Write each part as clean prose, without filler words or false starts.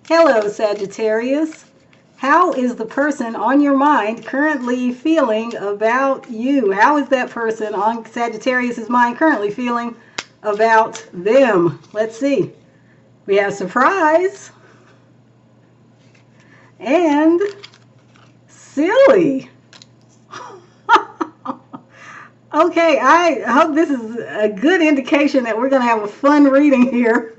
Hello, Sagittarius. How is the person on your mind currently feeling about you? How is that person on Sagittarius's mind currently feeling about them? Let's see. We have surprise and silly. Okay, I hope this is a good indication that we're going to have a fun reading here.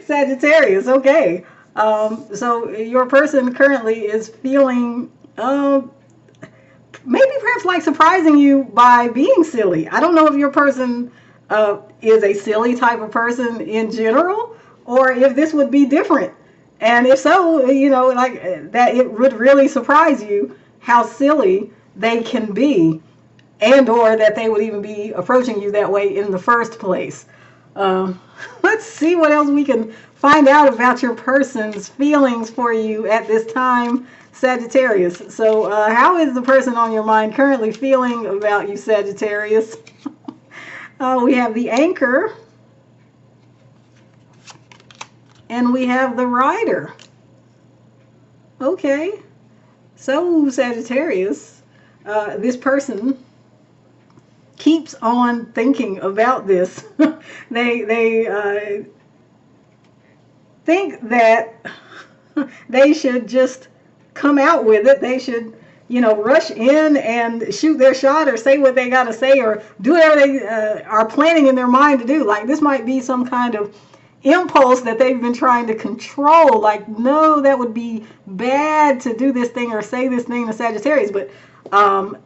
Sagittarius, okay. So your person currently is feeling maybe perhaps like surprising you by being silly. I don't know if your person is a silly type of person in general, or if this would be different. And if so, like that, it would really surprise you how silly they can be, and or that they would even be approaching you that way in the first place. Let's see what else we can find out about your person's feelings for you at this time, Sagittarius. So how is the person on your mind currently feeling about you, Sagittarius? We have the Anchor, and we have the Rider. Okay, so Sagittarius, this person keeps on thinking about this. they think that they should just come out with it. They should, rush in and shoot their shot or say what they got to say or do whatever they are planning in their mind to do. Like this might be some kind of impulse that they've been trying to control. Like, no, that would be bad to do this thing or say this thing to Sagittarius, but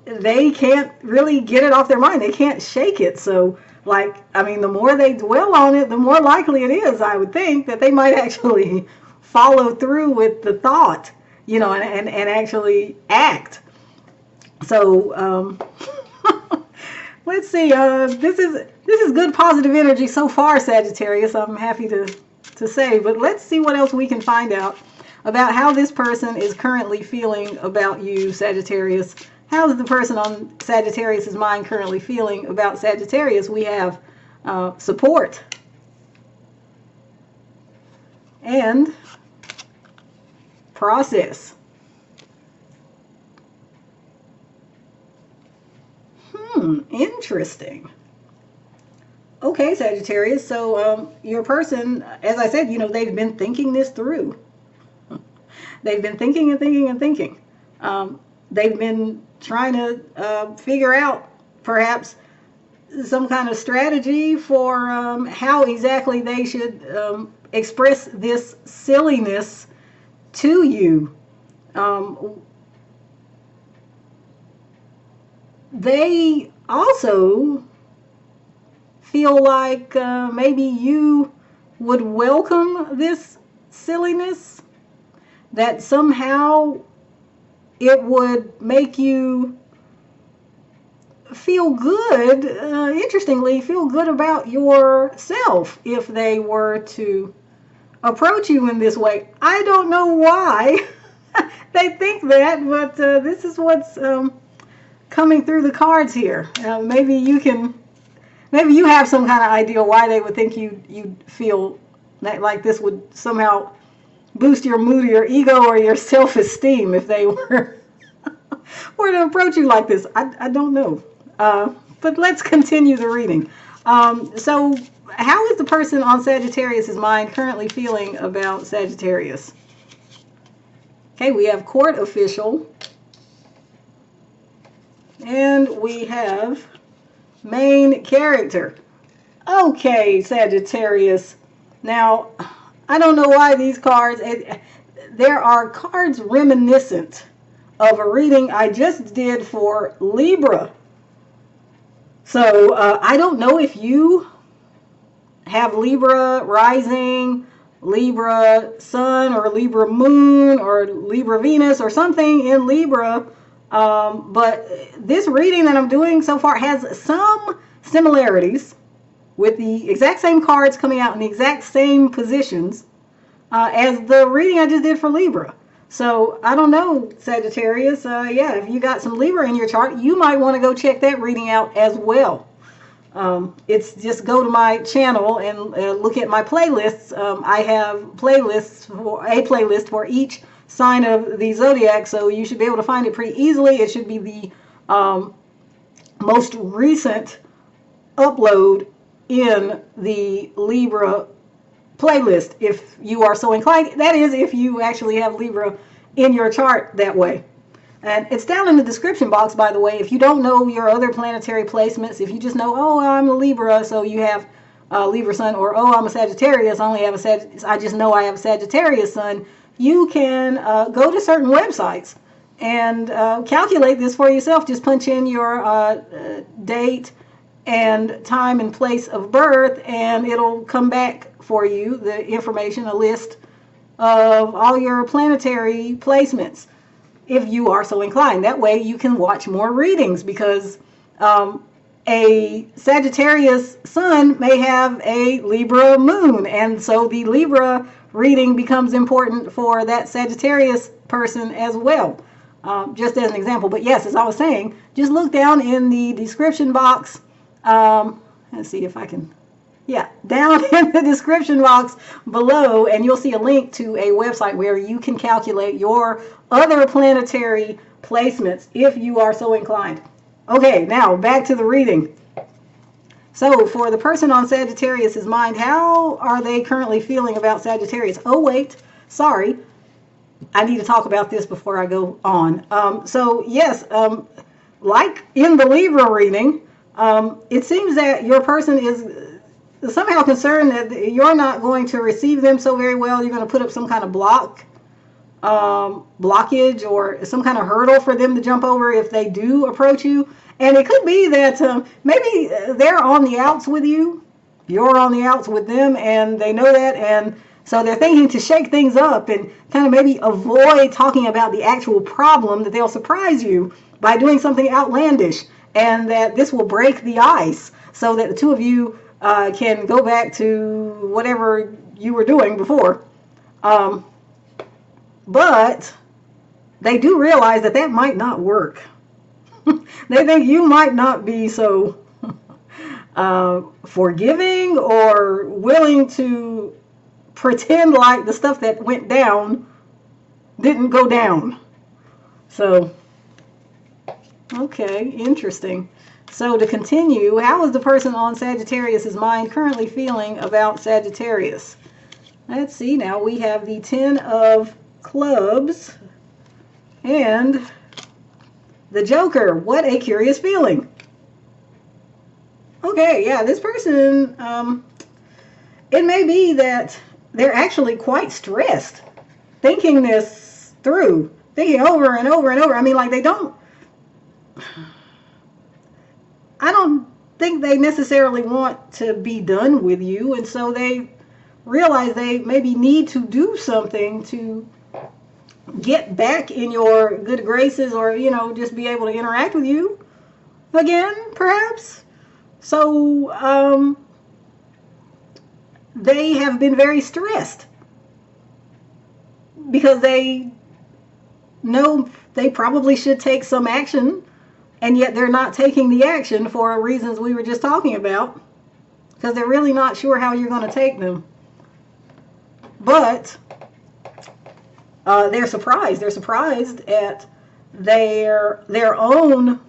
they can't really get it off their mind. They can't shake it. So, the more they dwell on it, the more likely it is, I would think, that they might actually follow through with the thought, and actually act. So, let's see. This is good positive energy so far, Sagittarius. I'm happy to say, but let's see what else we can find out about how this person is currently feeling about you, Sagittarius. How is the person on Sagittarius's mind currently feeling about Sagittarius? We have support and process. Interesting. Okay, Sagittarius. So your person, as I said, they've been thinking this through. They've been thinking and thinking and thinking. They've been trying to figure out perhaps some kind of strategy for how exactly they should express this silliness to you. They also feel like maybe you would welcome this silliness, that somehow it would make you feel good, interestingly, feel good about yourself if they were to approach you in this way. I don't know why they think that, but this is what's coming through the cards here. Maybe you have some kind of idea why they would think you'd feel like this would somehow boost your mood or your ego or your self-esteem if they were to approach you like this. I don't know. But let's continue the reading. So how is the person on Sagittarius's mind currently feeling about Sagittarius? Okay, we have court official. And we have main character. Okay, Sagittarius. Now, I don't know why these cards, there are cards reminiscent of a reading I just did for Libra. So I don't know if you have Libra rising, Libra sun, or Libra moon, or Libra Venus, or something in Libra. But this reading that I'm doing so far has some similarities with the exact same cards coming out in the exact same positions as the reading I just did for Libra. So I don't know, Sagittarius. If you got some Libra in your chart, you might want to go check that reading out as well. It's just go to my channel and look at my playlists. I have a playlist for each sign of the zodiac, so you should be able to find it pretty easily. It should be the most recent upload in the Libra playlist, if you are so inclined. That is, if you actually have Libra in your chart that way. And it's down in the description box, by the way. If you don't know your other planetary placements, if you just know, oh, I'm a Libra, so you have Libra sun, or oh, I'm a Sagittarius, I just know I have a Sagittarius sun, you can go to certain websites and calculate this for yourself. Just punch in your date and time and place of birth, and it'll come back for you, the information, a list of all your planetary placements, if you are so inclined. That way you can watch more readings, because a Sagittarius sun may have a Libra moon, and so the Libra reading becomes important for that Sagittarius person as well, just as an example. But yes, as I was saying, just look down in the description box. Let's see if I can, down in the description box below, and you'll see a link to a website where you can calculate your other planetary placements if you are so inclined. Okay, now back to the reading. So for the person on Sagittarius's mind, how are they currently feeling about Sagittarius? Oh wait, sorry, I need to talk about this before I go on. So yes, like in the Libra reading, it seems that your person is somehow concerned that you're not going to receive them so very well. You're going to put up some kind of blockage or some kind of hurdle for them to jump over if they do approach you. And it could be that maybe they're on the outs with you, you're on the outs with them, and they know that, and so they're thinking to shake things up and kind of maybe avoid talking about the actual problem, that they'll surprise you by doing something outlandish, and that this will break the ice so that the two of you can go back to whatever you were doing before. But they do realize that that might not work. They think you might not be so forgiving or willing to pretend like the stuff that went down didn't go down. So, okay, interesting. So to continue, how is the person on Sagittarius's mind currently feeling about Sagittarius? Let's see, now we have the 10 of clubs and the Joker. What a curious feeling. Okay, yeah, this person, it may be that they're actually quite stressed, thinking this through, thinking over and over and over. I mean, like, I don't think they necessarily want to be done with you, and so they realize they maybe need to do something to get back in your good graces, or, you know, just be able to interact with you again, perhaps. So they have been very stressed because they know they probably should take some action, and yet they're not taking the action for reasons we were just talking about, because they're really not sure how you're going to take them. But they're surprised. They're surprised at their own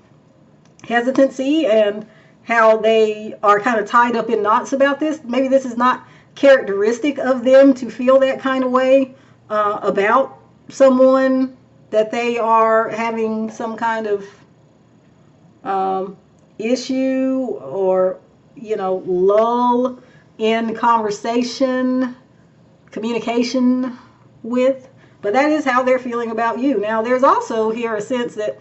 hesitancy and how they are kind of tied up in knots about this. Maybe this is not characteristic of them to feel that kind of way about someone that they are having some kind of issue or, you know, lull in communication with. But that is how they're feeling about you. Now, there's also here a sense that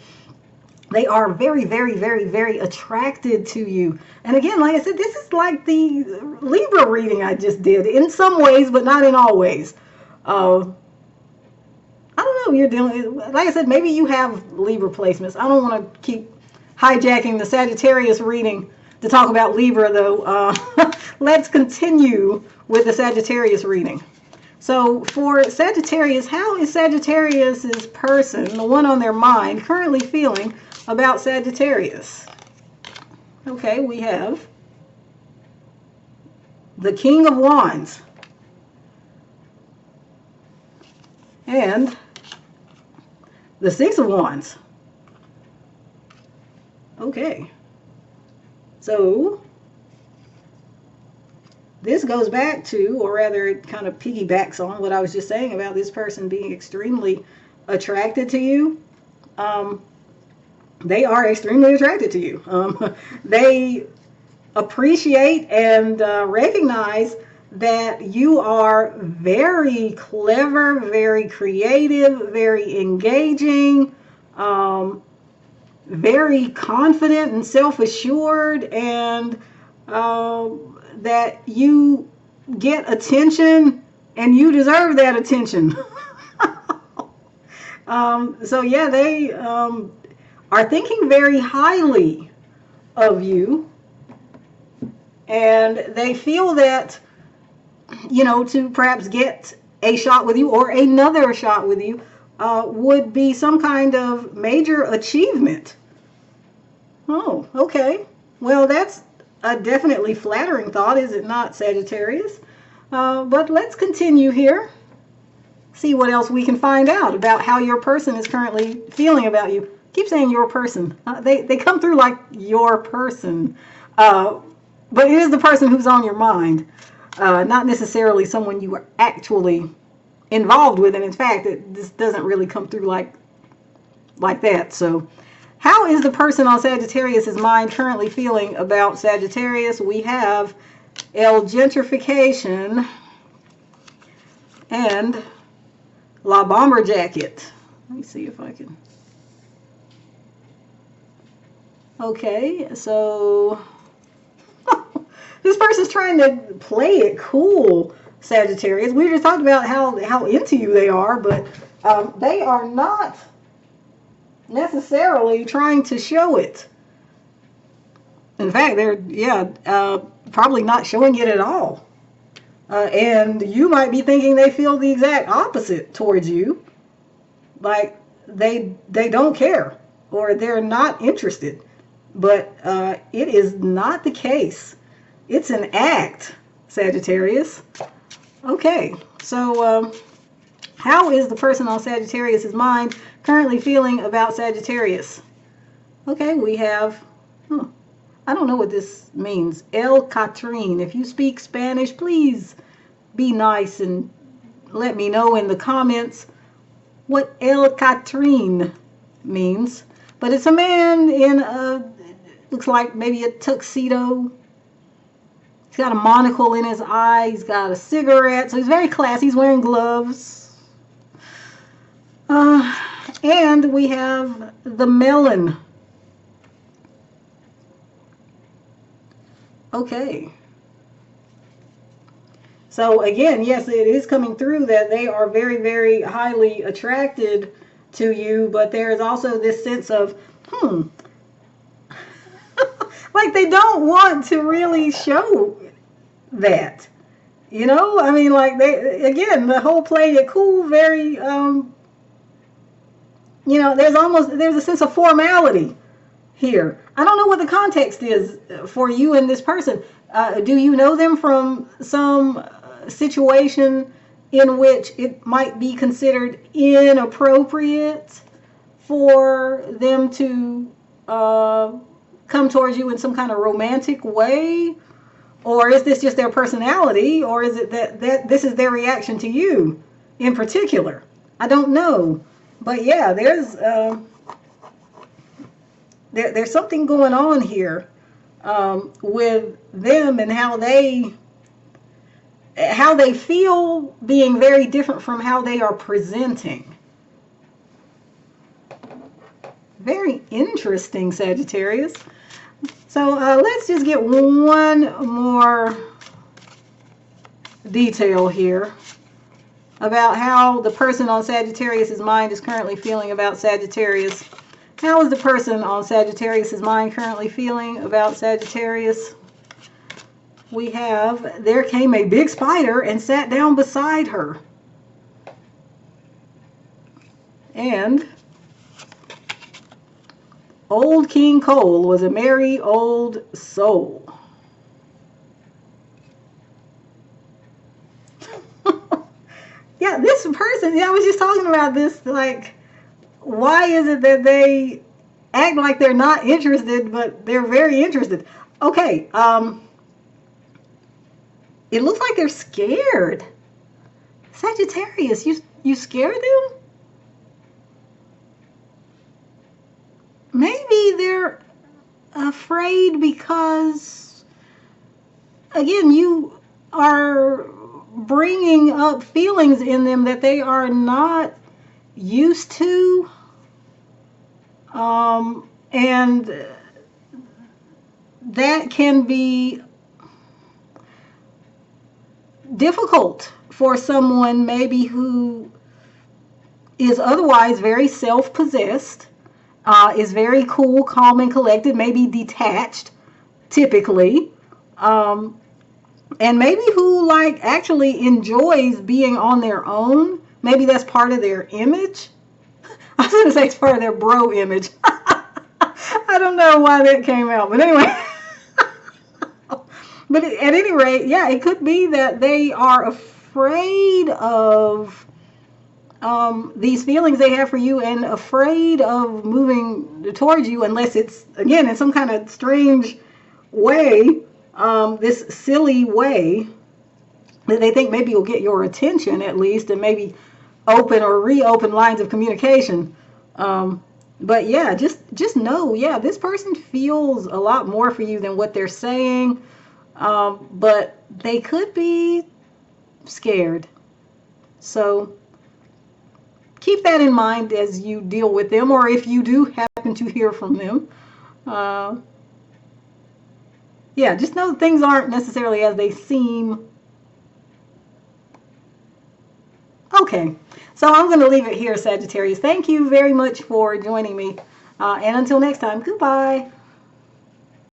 they are very, very, very, very attracted to you. And again, like I said, this is like the Libra reading I just did in some ways, but not in all ways. I don't know, you're dealing, like I said, maybe you have Libra placements. I don't want to keep hijacking the Sagittarius reading to talk about Libra, though. Let's continue with the Sagittarius reading. So for Sagittarius, how is Sagittarius's person, the one on their mind, currently feeling about Sagittarius? Okay, we have the King of Wands, and the Six of Wands. Okay. So this goes back to, or rather it kind of piggybacks on what I was just saying about this person being extremely attracted to you. They are extremely attracted to you. They appreciate and recognize that you are very clever, very creative, very engaging, very confident and self-assured, and that you get attention and you deserve that attention. So yeah, they are thinking very highly of you, and they feel that, you know, to perhaps get a shot with you or another shot with you would be some kind of major achievement. Oh, okay. Well, that's a definitely flattering thought, is it not, Sagittarius? But let's continue here. See what else we can find out about how your person is currently feeling about you. Keep saying your person. They come through like your person. But it is the person who's on your mind. Not necessarily someone you are actually involved with. And in fact, this doesn't really come through like that. So how is the person on Sagittarius's mind currently feeling about Sagittarius? We have gentrification and La Bomber Jacket. Let me see if I can. Okay, so this person's trying to play it cool, Sagittarius. We just talked about how into you they are, but they are not necessarily trying to show it. In fact, they're probably not showing it at all. And you might be thinking they feel the exact opposite towards you, like they don't care or they're not interested. But it is not the case. It's an act, Sagittarius. Okay, so how is the person on Sagittarius's mind currently feeling about Sagittarius? Okay, we have, I don't know what this means. El Catrín. If you speak Spanish, please be nice and let me know in the comments what El Catrín means. But it's a man in a, looks like maybe a tuxedo. He's got a monocle in his eye. He's got a cigarette. So he's very classy. He's wearing gloves. And we have the melon. Okay. So again, yes, it is coming through that they are very, very highly attracted to you, but there is also this sense of, like they don't want to really show that. You know, I mean, like again, the whole playing it cool, very, you know, there's a sense of formality here. I don't know what the context is for you and this person. Do you know them from some situation in which it might be considered inappropriate for them to come towards you in some kind of romantic way? Or is this just their personality? Or is it that this is their reaction to you in particular? I don't know. But yeah, there's something going on here with them and how they feel being very different from how they are presenting. Very interesting, Sagittarius. So let's just get one more detail here about how the person on Sagittarius's mind is currently feeling about Sagittarius. How is the person on Sagittarius's mind currently feeling about Sagittarius? We have, there came a big spider and sat down beside her. And Old King Cole was a merry old soul. yeah, this person, yeah, I was just talking about this, like, why is it that they act like they're not interested, but they're very interested? Okay, it looks like they're scared. Sagittarius, you scared them? Maybe they're afraid because, again, you are bringing up feelings in them that they are not used to. And that can be difficult for someone maybe who is otherwise very self-possessed, is very cool, calm, and collected, maybe detached, typically, and maybe who like actually enjoys being on their own. Maybe that's part of their image. I was going to say it's part of their bro image. I don't know why that came out, but anyway. But at any rate, yeah, it could be that they are afraid of these feelings they have for you and afraid of moving towards you unless it's, again, in some kind of strange way, this silly way that they think maybe will get your attention at least and maybe open or reopen lines of communication. But yeah, just know, yeah, this person feels a lot more for you than what they're saying. But they could be scared. So keep that in mind as you deal with them, or if you do happen to hear from them. Yeah, just know things aren't necessarily as they seem. Okay, so I'm going to leave it here, Sagittarius. Thank you very much for joining me. And until next time, goodbye.